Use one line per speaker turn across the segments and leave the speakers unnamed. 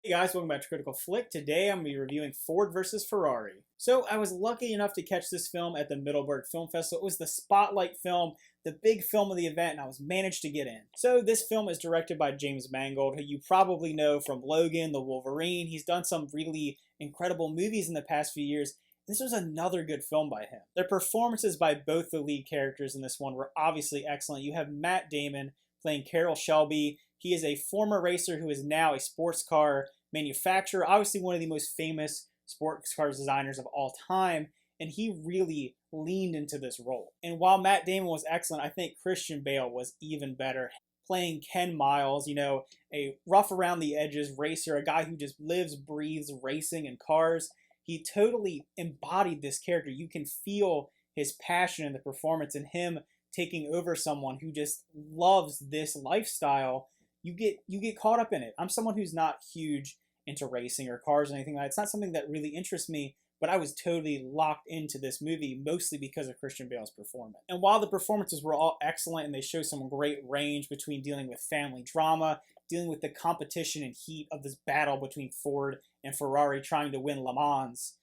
Hey guys, welcome back to Critical Flick. Today I'm going to be reviewing Ford versus Ferrari. So I was lucky enough to catch this film at the Middleburg Film Festival. It was the spotlight film, the big film of the event, and I was managed to get in. So this film is directed by James Mangold, who you probably know from Logan, The Wolverine. He's done some really incredible movies in the past few years. This was another good film by him. The performances by both the lead characters in this one were obviously excellent. You have Matt Damon playing Carroll Shelby. He is a former racer who is now a sports car manufacturer, obviously one of the most famous sports car designers of all time, and he really leaned into this role. And while Matt Damon was excellent, I think Christian Bale was even better, playing Ken Miles, you know, a rough around the edges racer, a guy who just lives, breathes racing and cars. He totally embodied this character. You can feel his passion in the performance and him taking over someone who just loves this lifestyle. You get caught up in it. I'm someone who's not huge into racing or cars or anything like that. It's not something that really interests me, but I was totally locked into this movie, mostly because of Christian Bale's performance. And while the performances were all excellent and they show some great range between dealing with family drama, dealing with the competition and heat of this battle between Ford and Ferrari trying to win Le Mans,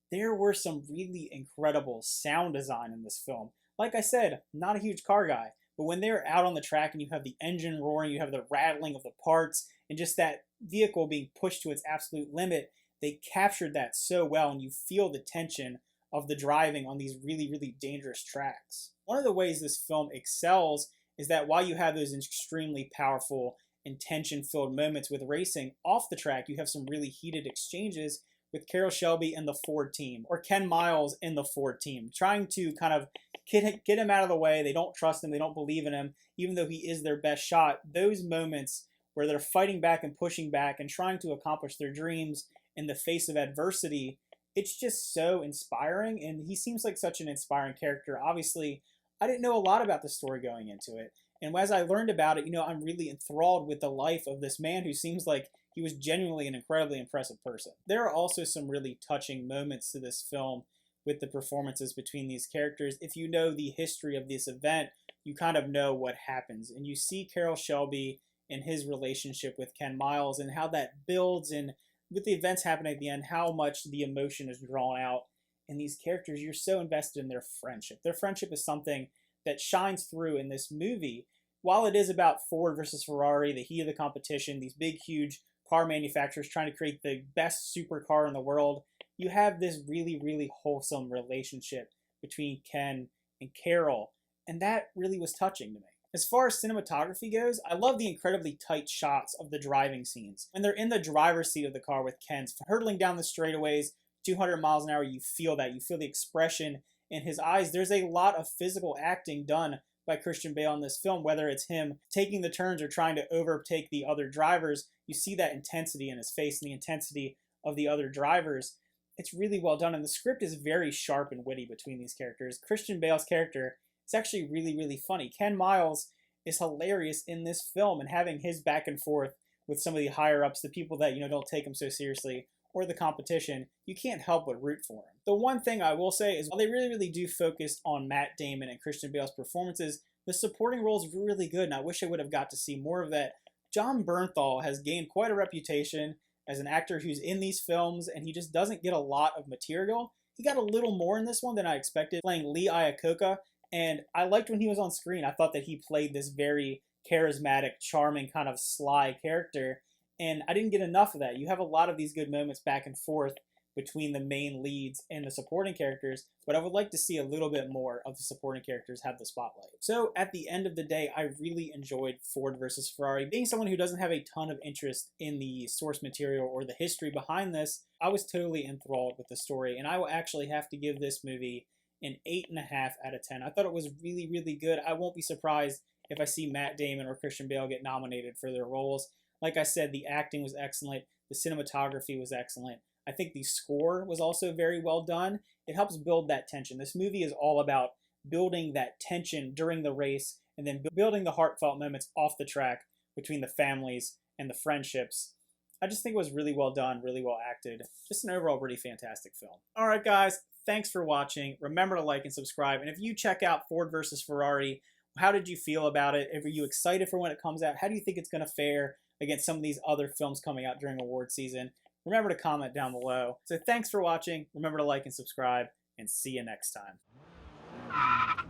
there were some really incredible sound design in this film. Like I said, not a huge car guy, but when they're out on the track and you have the engine roaring, you have the rattling of the parts, and just that vehicle being pushed to its absolute limit, they captured that so well, and you feel the tension of the driving on these really, really dangerous tracks. One of the ways this film excels is that while you have those extremely powerful and tension-filled moments with racing, off the track you have some really heated exchanges with Carroll Shelby and the Ford team, or Ken Miles in the Ford team, trying to kind of get him out of the way. They don't trust him, they don't believe in him, even though he is their best shot. Those moments where they're fighting back and pushing back and trying to accomplish their dreams in the face of adversity, it's just so inspiring, and he seems like such an inspiring character. Obviously, I didn't know a lot about the story going into it, and as I learned about it, I'm really enthralled with the life of this man who seems like he was genuinely an incredibly impressive person. There are also some really touching moments to this film with the performances between these characters. If you know the history of this event, you kind of know what happens. And you see Carroll Shelby and his relationship with Ken Miles and how that builds, and with the events happening at the end, how much the emotion is drawn out in these characters. You're so invested in their friendship. Their friendship is something that shines through in this movie. While it is about Ford versus Ferrari, the heat of the competition, these big, huge car manufacturers trying to create the best supercar in the world, you have this really, really wholesome relationship between Ken and Carroll, and that really was touching to me. As far as cinematography goes, I love the incredibly tight shots of the driving scenes. When they're in the driver's seat of the car with Ken's hurtling down the straightaways, 200 miles an hour, you feel that. You feel the expression in his eyes. There's a lot of physical acting done by Christian Bale in this film, whether it's him taking the turns or trying to overtake the other drivers. You see that intensity in his face and the intensity of the other drivers. It's really well done, and the script is very sharp and witty between these characters. Christian Bale's character is actually really, really funny. Ken Miles is hilarious in this film, and having his back and forth with some of the higher-ups, the people that don't take him so seriously, or the competition, you can't help but root for him. The one thing I will say is, while they really, really do focus on Matt Damon and Christian Bale's performances, the supporting roles were really good, and I wish I would have got to see more of that. Jon Bernthal has gained quite a reputation as an actor who's in these films, and he just doesn't get a lot of material. He got a little more in this one than I expected, playing Lee Iacocca, and I liked when he was on screen. I thought that he played this very charismatic, charming, kind of sly character, and I didn't get enough of that. You have a lot of these good moments back and forth between the main leads and the supporting characters, but I would like to see a little bit more of the supporting characters have the spotlight. So at the end of the day, I really enjoyed Ford versus Ferrari. Being someone who doesn't have a ton of interest in the source material or the history behind this, I was totally enthralled with the story, and I will actually have to give this movie an 8.5 out of 10. I thought it was really, really good. I won't be surprised if I see Matt Damon or Christian Bale get nominated for their roles. Like I said, the acting was excellent. The cinematography was excellent. I think the score was also very well done. It helps build that tension. This movie is all about building that tension during the race and then building the heartfelt moments off the track between the families and the friendships. I just think it was really well done, really well acted. Just an overall really fantastic film. All right, guys, thanks for watching. Remember to like and subscribe. And if you check out Ford versus Ferrari, how did you feel about it? Are you excited for when it comes out? How do you think it's going to fare against some of these other films coming out during award season, remember to comment down below. So thanks for watching. Remember to like and subscribe, and see you next time.